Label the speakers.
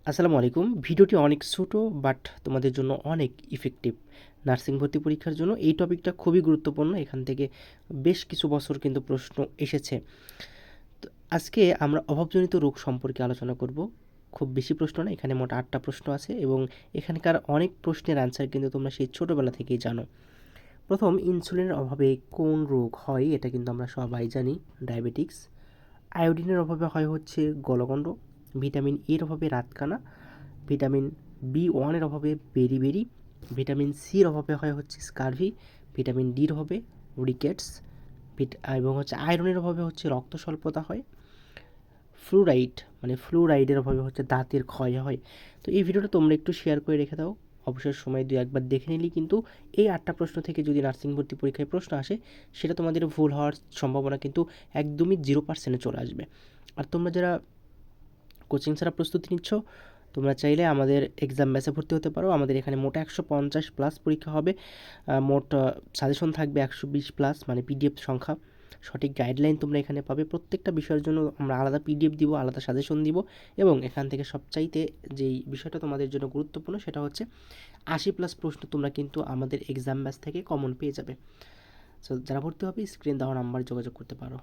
Speaker 1: আসসালামু আলাইকুম। ভিডিওটি অনেক ছোট বাট তোমাদের জন্য অনেক ইফেক্টিভ। নার্সিং ভর্তি পরীক্ষার জন্য এই টপিকটা খুবই গুরুত্বপূর্ণ। এখান থেকে বেশ কিছু বছর কিন্তু প্রশ্ন এসেছে। তো আজকে আমরা অভাবজনিত রোগ সম্পর্কে আলোচনা করব। খুব বেশি প্রশ্ন না, এখানে মোট ৮টা প্রশ্ন আছে এবং এখানকার অনেক প্রশ্নের অ্যান্সার কিন্তু তোমরা সেই ছোটোবেলা থেকেই জানো। প্রথম, ইনসুলিনের অভাবে কোন রোগ হয়? এটা কিন্তু আমরা সবাই জানি, ডায়াবেটিক্স। আয়োডিনের অভাবে হয় হচ্ছে গলগণ্ড। ভিটামিন এর অভাবে রাতকানা। ভিটামিন বি1 এর অভাবে বেরি, ভিটামিন সির অভাবে হয় হচ্ছে স্কারভি, ভিটামিন ডির অভাবে রিকেটস, এবং হচ্ছে আয়রনের অভাবে হচ্ছে রক্ত স্বল্পতা হয়। ফ্লুরাইডের অভাবে হচ্ছে দাঁতের ক্ষয় হয়। তো এই ভিডিওটা তোমরা একটু শেয়ার করে রেখে দাও, অবসর সময় দু একবার দেখে নিলেই কিন্তু এই 8টা প্রশ্ন থেকে যদি নার্সিং ভর্তি পরীক্ষায় প্রশ্ন আসে, সেটা তোমাদের ভুল হওয়ার সম্ভাবনা কিন্তু একদমই 0% চলে আসবে। আর তোমরা যারা কোচিং ছাড়া প্রস্তুতি নিচ্ছ, তোমরা চাইলে আমাদের এক্সাম ব্যাচে ভর্তি হতে পারো। আমাদের এখানে মোট 150+ পরীক্ষা হবে। মোট সাজেশন থাকবে 120+, মানে পিডিএফ সংখ্যা। সঠিক গাইডলাইন তোমরা এখানে পাবে। প্রত্যেকটা বিষয়ের জন্য আমরা আলাদা পিডিএফ দিব, আলাদা সাজেশন দিব, এবং এখান থেকে সবচাইতে যেই বিষয়টা তোমাদের জন্য গুরুত্বপূর্ণ সেটা হচ্ছে 80+ প্রশ্ন তোমরা কিন্তু আমাদের এক্সাম ব্যাচ থেকে কমন পেয়ে যাবে। সো যারা ভর্তি হবে স্ক্রিন দেওয়া নাম্বার যোগাযোগ করতে পারো।